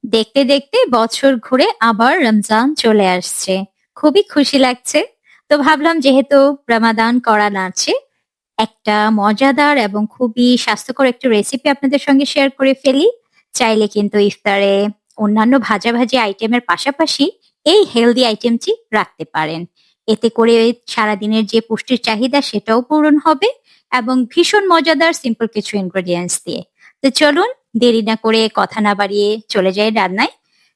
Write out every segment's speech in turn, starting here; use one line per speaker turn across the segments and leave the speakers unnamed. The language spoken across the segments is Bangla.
দেখতে দেখতে বছর ঘুরে আবার রমজান চলে আসছে। খুবই খুশি লাগছে। তো ভাবলাম যেহেতু রমাদান করা নাড়ছে, একটা মজাদার এবং খুবই স্বাস্থ্যকর একটা রেসিপি আপনাদের সঙ্গে শেয়ার করে ফেলি। চাইলে কিন্তু ইফতারে অন্যান্য ভাজাভাজি আইটেমের পাশাপাশি এই হেলদি আইটেমটি রাখতে পারেন। এতে করে সারাদিনের যে পুষ্টির চাহিদা সেটাও পূরণ হবে এবং ভীষণ মজাদার সিম্পল কিছু ইনগ্রেডিয়েন্টস দিয়ে। তো চলুন, দেরি না করে কথা না বাড়িয়ে চলে যাই রান্নায়।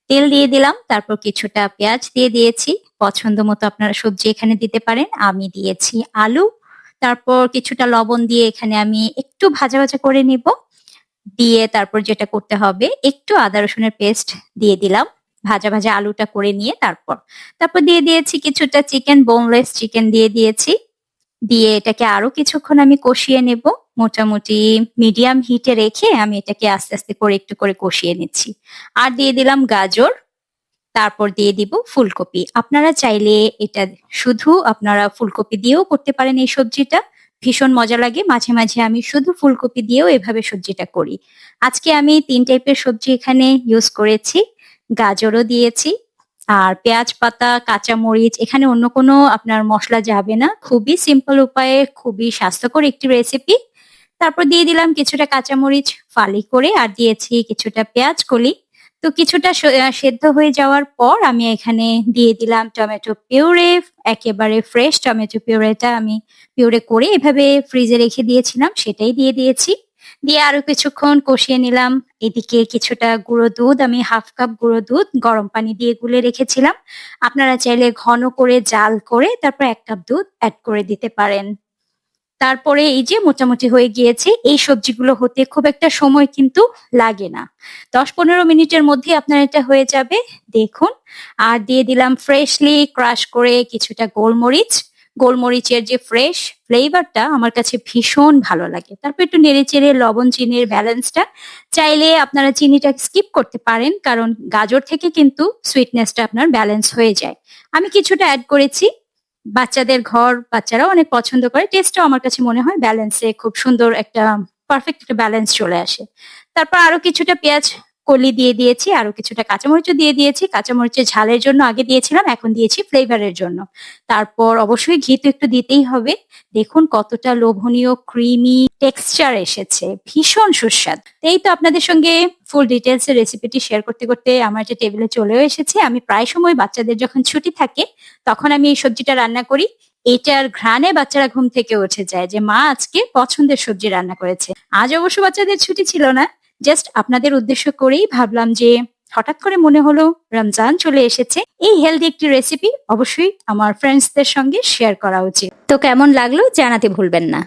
তেল দিয়ে দিলাম, তারপর কিছুটা পেঁয়াজ দিয়ে দিয়েছি। পছন্দ মতো আপনারা সবজি এখানে দিতে পারেন। আমি দিয়েছি আলু। তারপর কিছুটা লবণ দিয়ে এখানে আমি একটু ভাজা ভাজা করে নিব। দিয়ে তারপর যেটা করতে হবে, একটু আদা রসুনের পেস্ট দিয়ে দিলাম। ভাজা ভাজা আলুটা করে নিয়ে তারপর দিয়ে দিয়েছি কিছুটা চিকেন, বোনলেস চিকেন দিয়ে দিয়েছি। দিয়ে এটাকে আরো কিছুক্ষণ আমি কষিয়ে নেব। মোটামুটি মিডিয়াম হিটে রেখে আমি এটাকে আস্তে আস্তে করে একটু করে কষিয়ে নিচ্ছি। আর দিয়ে দিলাম গাজর। তারপর দিয়ে দিব ফুলকপি। আপনারা চাইলে এটা শুধু আপনারা ফুলকপি দিয়েও করতে পারেন এই সবজিটা। ভীষণ মজা লাগে। মাঝে মাঝে আমি শুধু ফুলকপি দিয়েও এভাবে সবজিটা করি। আজকে আমি ৩ টাইপের সবজি এখানে ইউজ করেছি। গাজরও দিয়েছি। আর পেঁয়াজ পাতা, কাঁচামরিচ, এখানে অন্য কোনো আপনার মসলা যাবে না। খুবই সিম্পল উপায়ে খুবই স্বাস্থ্যকর একটি রেসিপি। তারপর দিয়ে দিলাম কিছুটা কাঁচামরিচ ফালি করে, আর দিয়েছি কিছুটা পেঁয়াজ কলি। তো কিছুটা সেদ্ধ হয়ে যাওয়ার পর আমি এখানে দিয়ে দিলাম টমেটো পিউরে। একেবারে ফ্রেশ টমেটো পিউরেটা আমি পিউরে করে এভাবে ফ্রিজে রেখে দিয়েছিলাম, সেটাই দিয়ে দিয়েছি। দিয়ে আরো কিছুক্ষণ কষিয়ে নিলাম। এদিকে কিছুটা গুঁড়ো দুধ, আমি 1/2 কাপ গুঁড়ো দুধ গরম পানি দিয়ে গুলে রেখেছিলাম। আপনারা চাইলে ঘন করে জাল করে তারপর 1 কাপ দুধ এড করে দিতে পারেন। তারপরে এই যে মোটামুটি হয়ে গিয়েছে। এই সবজিগুলো হতে খুব একটা সময় কিন্তু লাগে না। ১০-১৫ মিনিটের মধ্যে আপনার এটা হয়ে যাবে। দেখুন। আর দিয়ে দিলাম ফ্রেশলি ক্রাশ করে কিছুটা গোলমরিচ। গোলমরিচের যে ফ্রেশ ফ্লেভারটা আমার কাছে ভীষণ ভালো লাগে। তারপর একটু নেড়েচেড়ে লবণ চিনির ব্যালেন্সটা, চাইলে আপনারা চিনিটা স্কিপ করতে পারেন, কারণ গাজর থেকে কিন্তু সুইটনেসটা আপনার ব্যালেন্স হয়ে যায়। আমি কিছুটা এড করেছি। বাচ্চারাও অনেক পছন্দ করে। টেস্টটাও আমার কাছে মনে হয় ব্যালেন্সে খুব সুন্দর একটা পারফেক্ট একটা ব্যালেন্স চলে আসে। তারপর আরো কিছুটা পেঁয়াজ কলি দিয়ে দিয়েছি, আরো কিছুটা কাঁচামরিচও দিয়ে দিয়েছি। কাঁচামরিচের ঝালের জন্য আগে দিয়েছিলাম, এখন দিয়েছি ফ্লেভারের জন্য। তারপর অবশ্যই ঘি তো একটু দিতেই হবে। দেখুন কতটা লোভনীয় ক্রিমি টেক্সচার এসেছে। ভীষণ সুস্বাদু। তো এই তো আপনাদের সঙ্গে ফুল ডিটেইলস এর রেসিপিটি শেয়ার করতে করতে আমার যে টেবিলে চলেও এসেছে। আমি প্রায় সময় বাচ্চাদের যখন ছুটি থাকে তখন আমি এই সবজিটা রান্না করি। এটার ঘ্রাণে বাচ্চারা ঘুম থেকে উঠে যায় যে মা আজকে পছন্দের সবজি রান্না করেছে। আজ অবশ্য বাচ্চাদের ছুটি ছিল না। জাস্ট আপনাদের উদ্দেশ্য করেই ভাবলাম যে হঠাৎ করে মনে হলো রমজান চলে এসেছে, এই হেলদি একটি রেসিপি অবশ্যই আমার ফ্রেন্ডসদের সঙ্গে শেয়ার করা উচিত। তো কেমন লাগলো জানাতে ভুলবেন না।